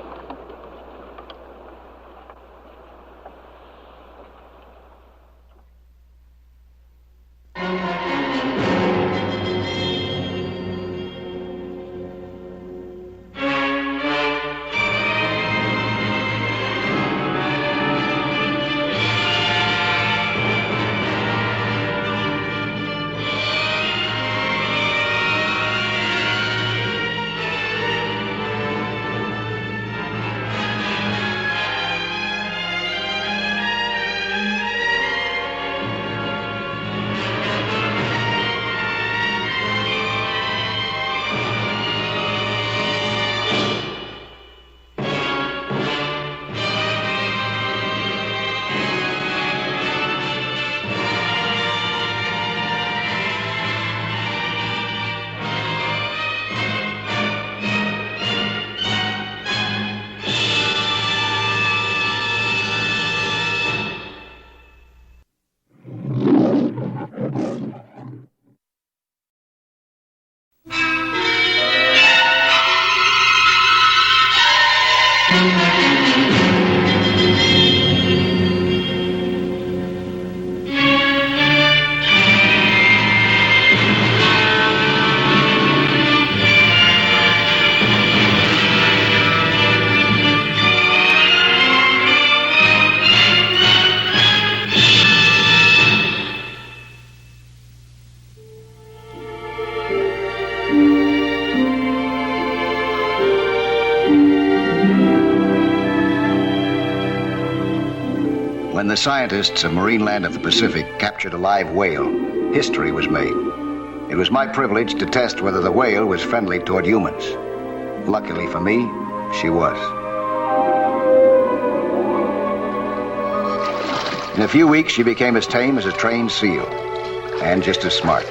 When the scientists of Marine Land of the Pacific captured a live whale, history was made. It was my privilege to test whether the whale was friendly toward humans. Luckily for me, she was. In a few weeks, she became as tame as a trained seal, and just as smart.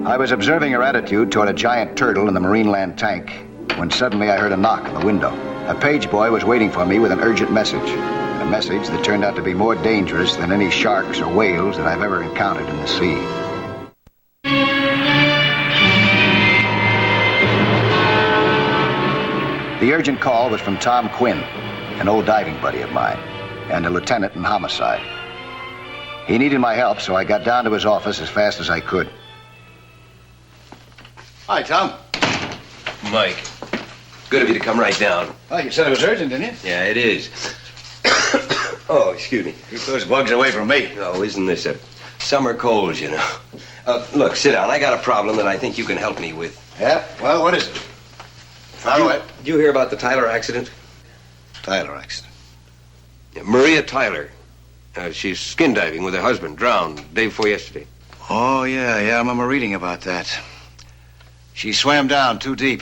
I was observing her attitude toward a giant turtle in the Marine Land tank when suddenly I heard a knock on the window. A page boy was waiting for me with an urgent message. A message that turned out to be more dangerous than any sharks or whales that I've ever encountered in the sea. The urgent call was from Tom Quinn, an old diving buddy of mine, and a lieutenant in homicide. He needed my help, so I got down to his office as fast as I could. Hi, Tom. Mike, good of you to come right down. Oh, you said it was urgent, didn't you? Yeah, it is. Oh, excuse me. Keep those bugs away from me. Oh, isn't this a summer cold, you know? Look, sit down. I got a problem that I think you can help me with. Yeah? Well, what is it? Fire away. Did you hear about the Tyler accident? Tyler accident? Yeah, Maria Tyler. She's skin diving with her husband, drowned day before yesterday. Oh, yeah, I remember reading about that. She swam down too deep.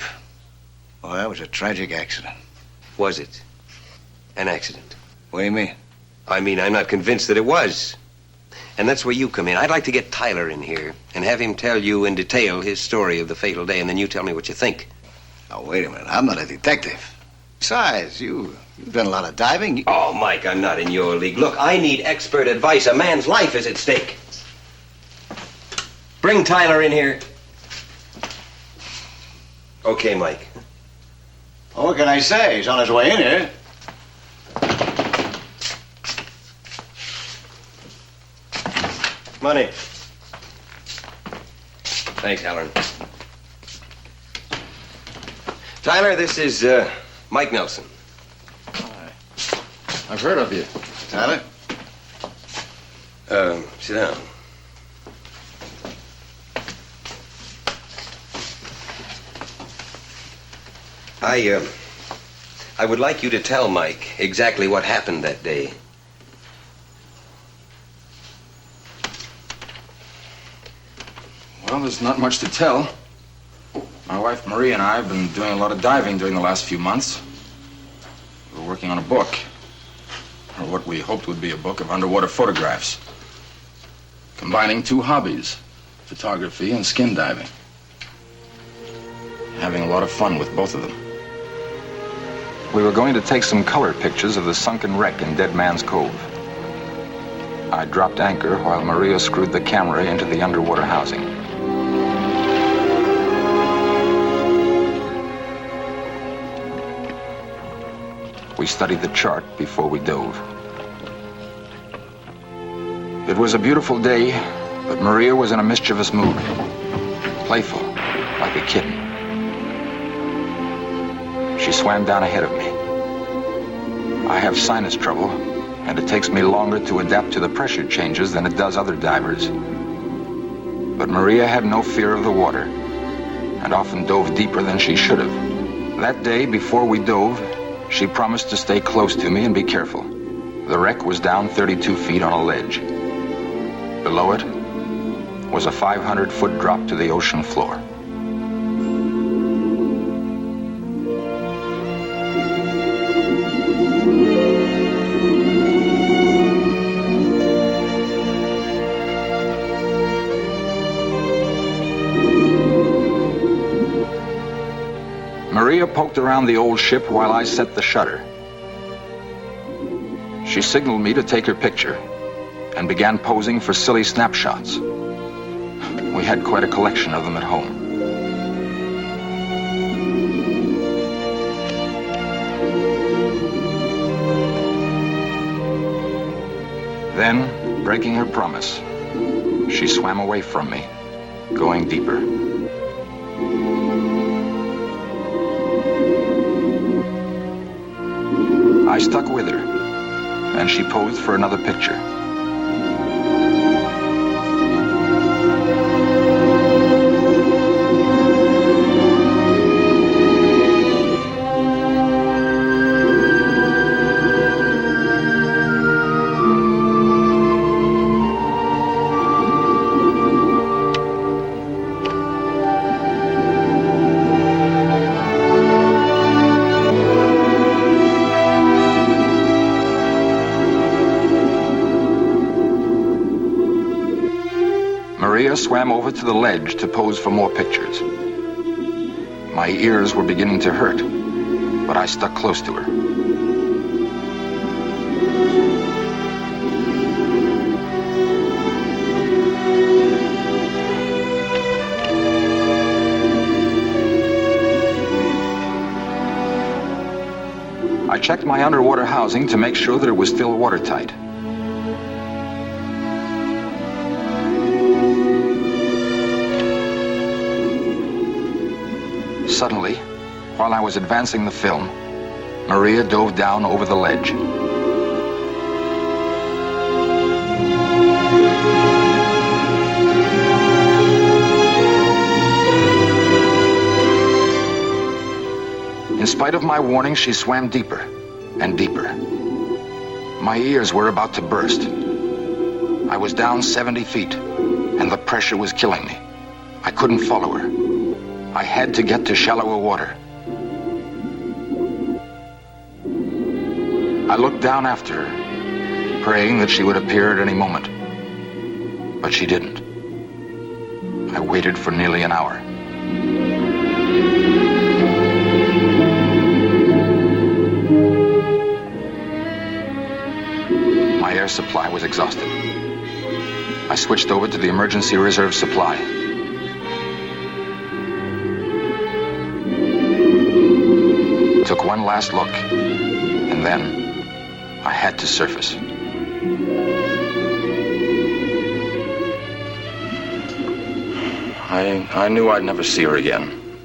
Oh, that was a tragic accident. Was it? An accident? What do you mean? I mean, I'm not convinced that it was. And that's where you come in. I'd like to get Tyler in here and have him tell you in detail his story of the fatal day, and then you tell me what you think. Now, wait a minute. I'm not a detective. Besides, you've done a lot of diving. Oh, Mike, I'm not in your league. Look, I need expert advice. A man's life is at stake. Bring Tyler in here. Okay, Mike. Well, what can I say? He's on his way in here. Money. Thanks, Halloran. Tyler, this is Mike Nelson. Hi. I've heard of you. Tyler? Sit down. I would like you to tell Mike exactly what happened that day. Well, there's not much to tell. My wife Maria and I have been doing a lot of diving during the last few months. We're working on a book, or what we hoped would be a book of underwater photographs, combining two hobbies, photography and skin diving. Having a lot of fun with both of them. We were going to take some color pictures of the sunken wreck in Dead Man's Cove. I dropped anchor while Maria screwed the camera into the underwater housing. We studied the chart before we dove. It was a beautiful day, but Maria was in a mischievous mood. Playful, like a kitten. She swam down ahead of me. I have sinus trouble, and it takes me longer to adapt to the pressure changes than it does other divers. But Maria had no fear of the water, and often dove deeper than she should have. That day, before we dove, she promised to stay close to me and be careful. The wreck was down 32 feet on a ledge. Below it was a 500-foot drop to the ocean floor. Maria poked around the old ship while I set the shutter. She signaled me to take her picture and began posing for silly snapshots. We had quite a collection of them at home. Then, breaking her promise, she swam away from me, going deeper. I stuck with her, and she posed for another picture. Maria swam over to the ledge to pose for more pictures. My ears were beginning to hurt, but I stuck close to her. I checked my underwater housing to make sure that it was still watertight. Suddenly, while I was advancing the film, Maria dove down over the ledge. In spite of my warning, she swam deeper and deeper. My ears were about to burst. I was down 70 feet, and the pressure was killing me. I couldn't follow her. I had to get to shallower water. I looked down after her, praying that she would appear at any moment. But she didn't. I waited for nearly an hour. My air supply was exhausted. I switched over to the emergency reserve supply. Took one last look, and then I had to surface. I knew I'd never see her again.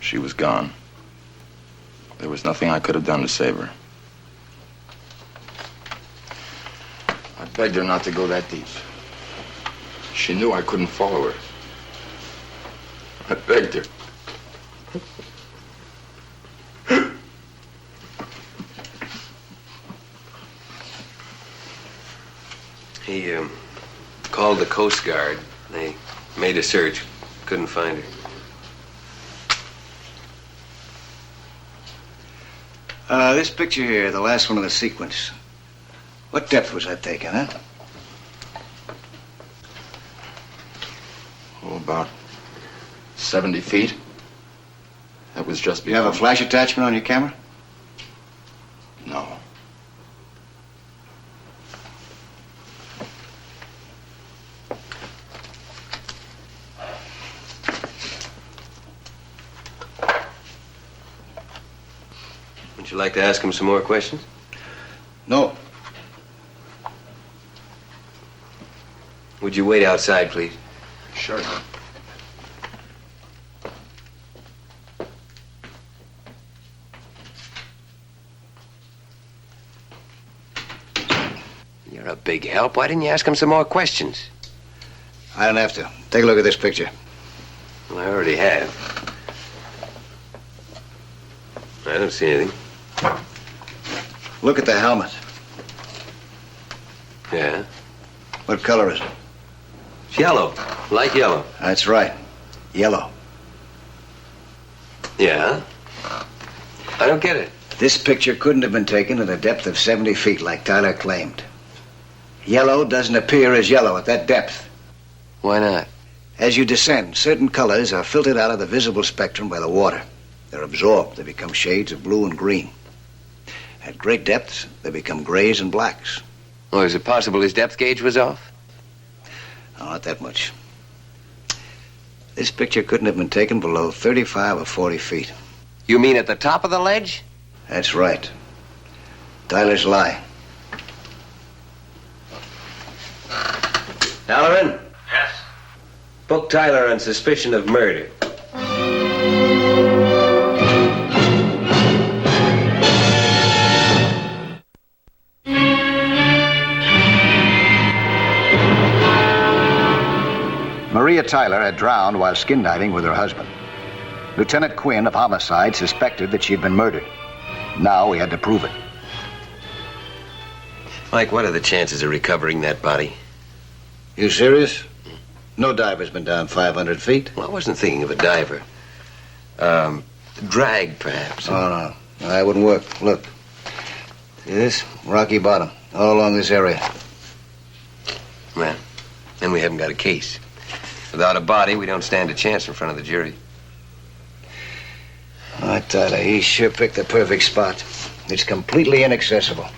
She was gone. There was nothing I could have done to save her. I begged her not to go that deep. She knew I couldn't follow her. I begged her. He called the Coast Guard. They made a search. Couldn't find her. This picture here, the last one of the sequence. What depth was that taken, huh? Oh, about 70 feet. That was just before. You have a flash attachment on your camera? No. Would you like to ask him some more questions? No. Would you wait outside, please? Sure. You're a big help. Why didn't you ask him some more questions? I don't have to. Take a look at this picture. Well, I already have. I don't see anything. Look at the helmet. Yeah? What color is it? It's yellow. Light yellow. That's right. Yellow. Yeah? I don't get it. This picture couldn't have been taken at a depth of 70 feet like Tyler claimed. Yellow doesn't appear as yellow at that depth. Why not? As you descend, certain colors are filtered out of the visible spectrum by the water. They're absorbed. They become shades of blue and green. At great depths, they become grays and blacks. Oh, is it possible his depth gauge was off? No, not that much. This picture couldn't have been taken below 35 or 40 feet. You mean at the top of the ledge? That's right. Tyler's lying. Halloran? Yes? Book Tyler on suspicion of murder. Maria Tyler had drowned while skin diving with her husband. Lieutenant Quinn of Homicide suspected that she'd been murdered. Now we had to prove it. Mike, what are the chances of recovering that body? You serious? No diver's been down 500 feet. Well, I wasn't thinking of a diver. Drag, perhaps. Oh, no. That wouldn't work. Look. See this? Rocky bottom. All along this area. Well, then we haven't got a case. Without a body, we don't stand a chance in front of the jury. All right, Tyler, he sure picked the perfect spot. It's completely inaccessible.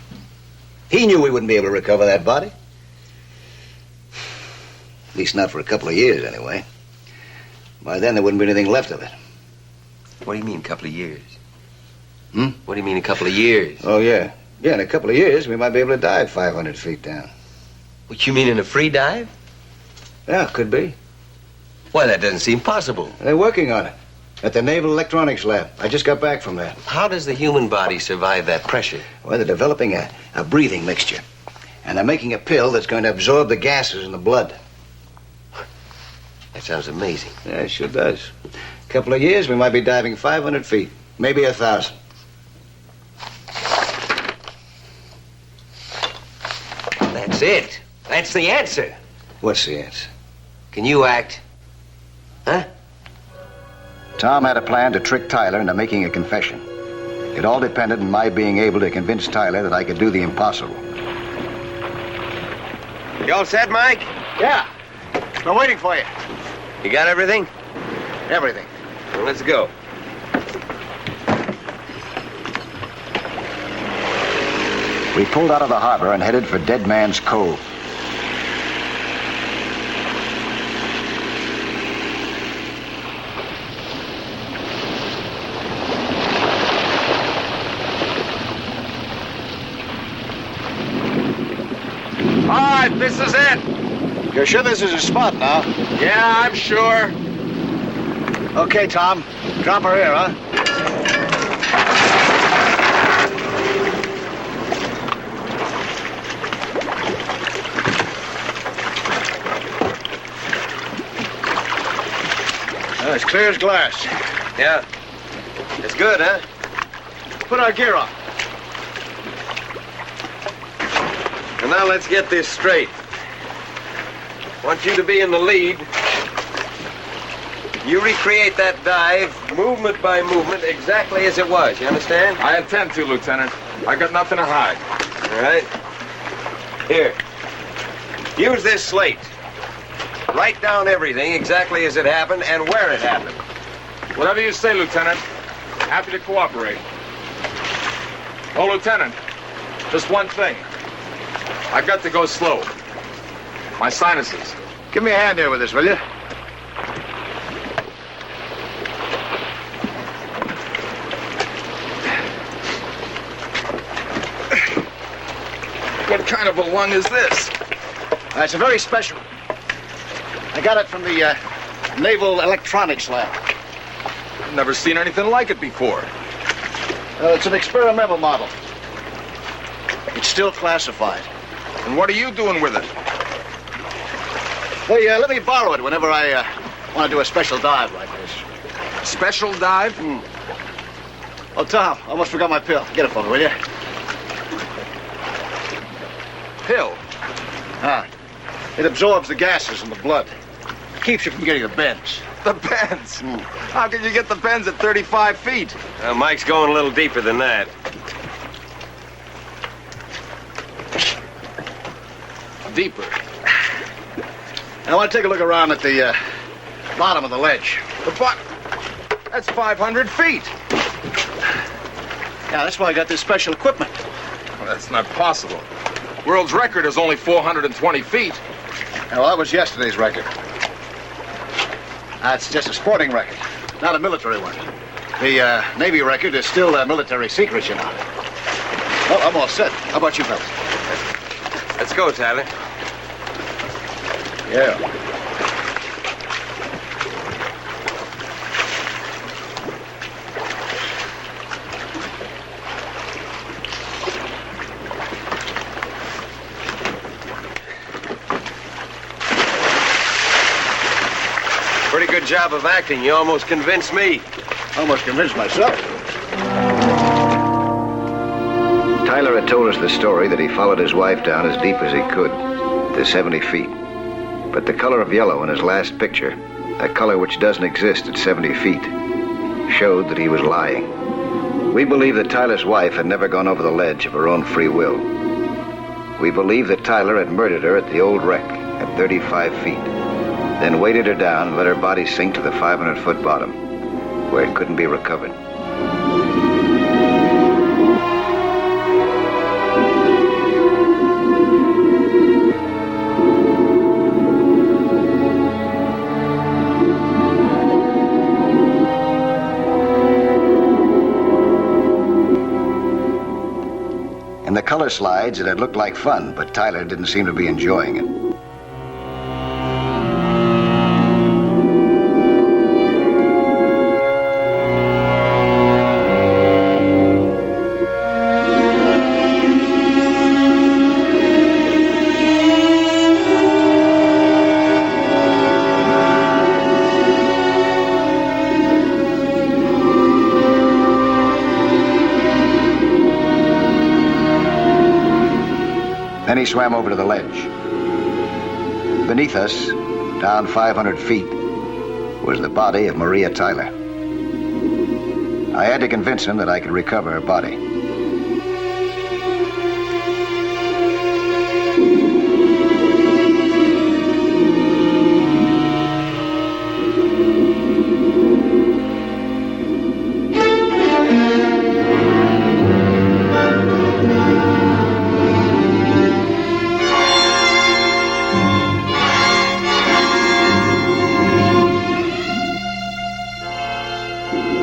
He knew we wouldn't be able to recover that body. At least not for a couple of years, anyway. By then, there wouldn't be anything left of it. What do you mean, a couple of years? Hmm? What do you mean, a couple of years? Oh, yeah. Yeah, in a couple of years, we might be able to dive 500 feet down. What, you mean in a free dive? Yeah, could be. Why, that doesn't seem possible. They're working on it. At the Naval Electronics Lab. I just got back from there. How does the human body survive that pressure? Well, they're developing a breathing mixture. And they're making a pill that's going to absorb the gases in the blood. That sounds amazing. Yeah, it sure does. A couple of years, we might be diving 500 feet. Maybe 1,000. That's it. That's the answer. What's the answer? Can you act? Huh? Tom had a plan to trick Tyler into making a confession. It all depended on my being able to convince Tyler that I could do the impossible. You all set, Mike? Yeah. I'm waiting for you. You got everything? Everything. Well, let's go. We pulled out of the harbor and headed for Dead Man's Cove. All right, this is it. You're sure this is a spot now? Yeah, I'm sure. Okay, Tom. Drop her here, huh? It's clear as glass. Yeah. It's good, huh? Put our gear on. And now let's get this straight. I want you to be in the lead. You recreate that dive, movement by movement, exactly as it was. You understand? I intend to, Lieutenant. I got nothing to hide. All right. Here. Use this slate. Write down everything exactly as it happened and where it happened. Whatever you say, Lieutenant. Happy to cooperate. Oh, Lieutenant, just one thing. I've got to go slow. My sinuses. Give me a hand here with this, will you? What kind of a lung is this? It's a very special. I got it from the Naval Electronics Lab. I've never seen anything like it before. It's an experimental model. It's still classified. And what are you doing with it? Hey, let me borrow it whenever I want to do a special dive like this. Special dive? Oh, Tom, I almost forgot my pill. Get it for me, will you? Pill? It absorbs the gases in the blood. Keeps you from getting the bends. The bends? How can you get the bends at 35 feet? Mike's going a little deeper than that. Deeper. I want to take a look around at the bottom of the ledge. The bottom? That's 500 feet. Yeah, that's why I got this special equipment. Well, that's not possible. World's record is only 420 feet. Yeah, well, that was yesterday's record. That's just a sporting record, not a military one. The Navy record is still a military secret, you know. Well, I'm all set. How about you, fellas? Let's go, Tyler. Yeah. Pretty good job of acting. You almost convinced me. Almost convinced myself. Tyler had told us the story that he followed his wife down as deep as he could, to 70 feet. But the color of yellow in his last picture, a color which doesn't exist at 70 feet, showed that he was lying. We believe that Tyler's wife had never gone over the ledge of her own free will. We believe that Tyler had murdered her at the old wreck at 35 feet, then weighted her down and let her body sink to the 500-foot bottom, where it couldn't be recovered. In the color slides, it had looked like fun, but Tyler didn't seem to be enjoying it. Then he swam over to the ledge. Beneath us, down 500 feet, was the body of Maria Tyler. I had to convince him that I could recover her body.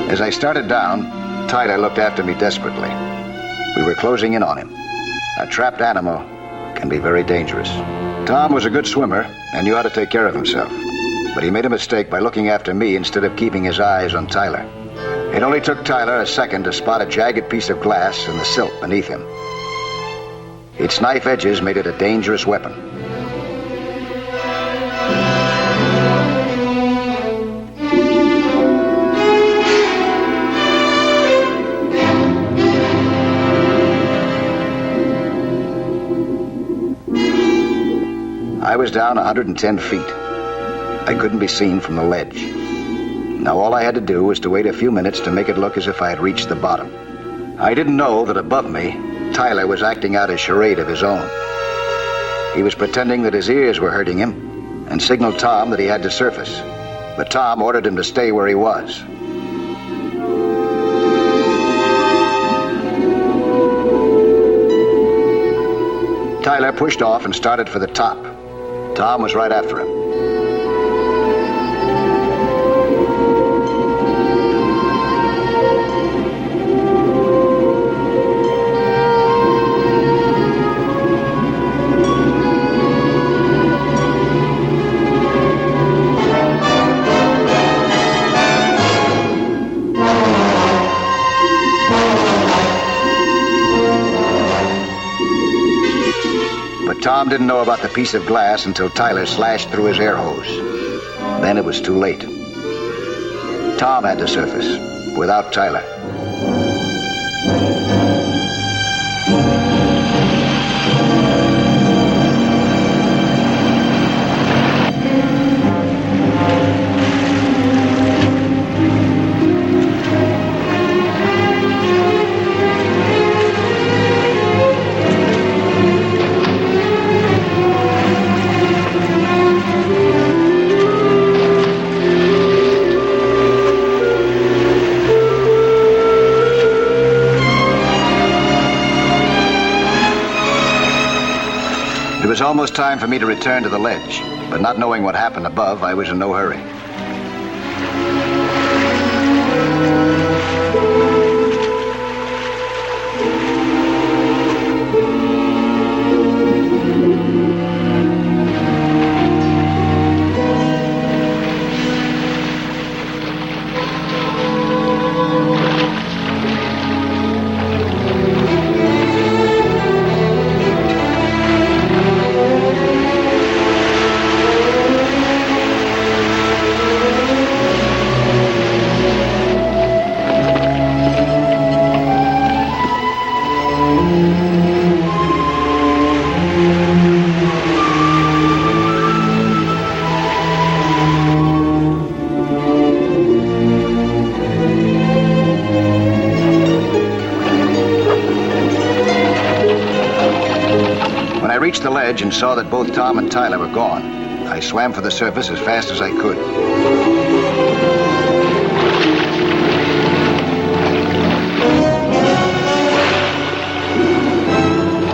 As I started down, Tyler looked after me desperately. We were closing in on him. A trapped animal can be very dangerous. Tom was a good swimmer and knew how to take care of himself. But he made a mistake by looking after me instead of keeping his eyes on Tyler. It only took Tyler a second to spot a jagged piece of glass in the silt beneath him. Its knife edges made it a dangerous weapon. I was down 110 feet. I couldn't be seen from the ledge. Now all I had to do was to wait a few minutes to make it look as if I had reached the bottom. I didn't know that above me, Tyler was acting out a charade of his own. He was pretending that his ears were hurting him and signaled Tom that he had to surface. But Tom ordered him to stay where he was. Tyler pushed off and started for the top. Tom was right after him. Tom didn't know about the piece of glass until Tyler slashed through his air hose. Then it was too late. Tom had to surface, without Tyler. It was almost time for me to return to the ledge, but not knowing what happened above, I was in no hurry. the ledge and saw that both Tom and Tyler were gone. I swam for the surface as fast as I could.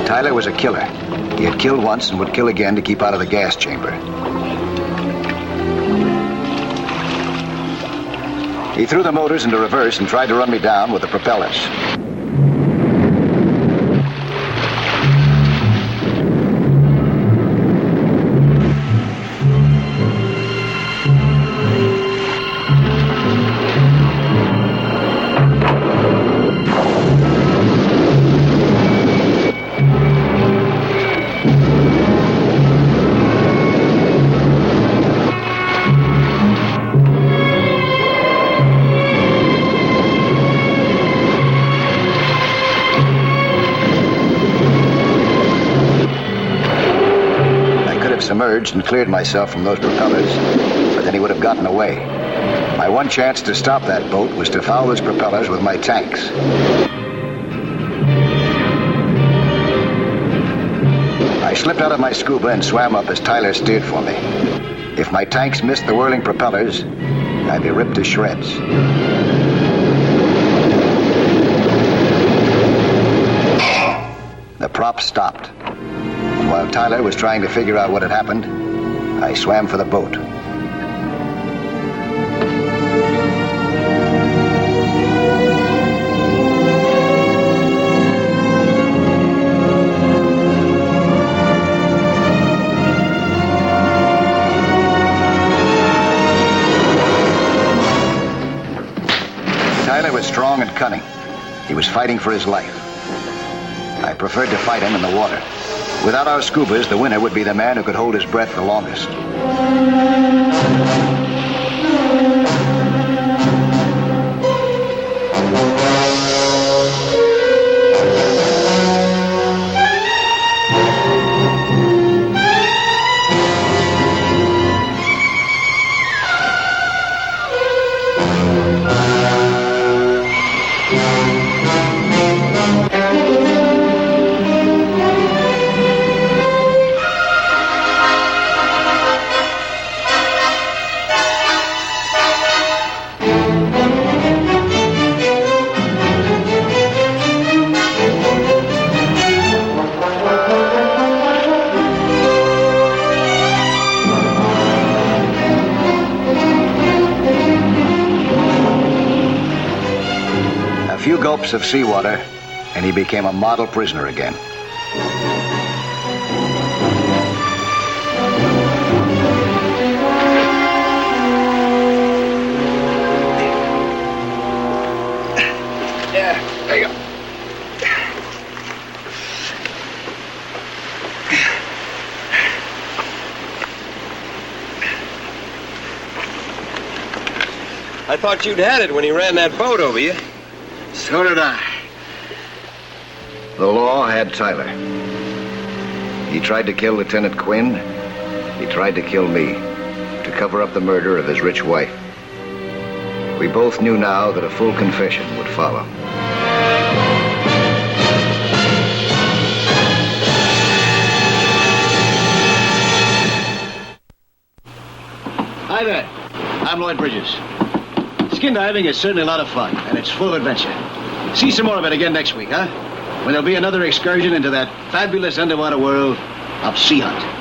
Tyler was a killer. He had killed once and would kill again to keep out of the gas chamber. He threw the motors into reverse and tried to run me down with the propellers. Submerged and cleared myself from those propellers, but then he would have gotten away. My one chance to stop that boat was to foul those propellers with my tanks. I slipped out of my scuba and swam up as Tyler steered for me. If my tanks missed the whirling propellers, I'd be ripped to shreds. The prop stopped. While Tyler was trying to figure out what had happened, I swam for the boat. Tyler was strong and cunning. He was fighting for his life. I preferred to fight him in the water. Without our scubas, the winner would be the man who could hold his breath the longest. Gulps of seawater, and he became a model prisoner again. Yeah, there you go. I thought you'd had it when he ran that boat over you. So did I. The law had Tyler. He tried to kill Lieutenant Quinn. He tried to kill me, to cover up the murder of his rich wife. We both knew now that a full confession would follow. Hi there. I'm Lloyd Bridges. Skin diving is certainly a lot of fun, and it's full of adventure. See some more of it again next week, huh? When there'll be another excursion into that fabulous underwater world of Sea Hunt.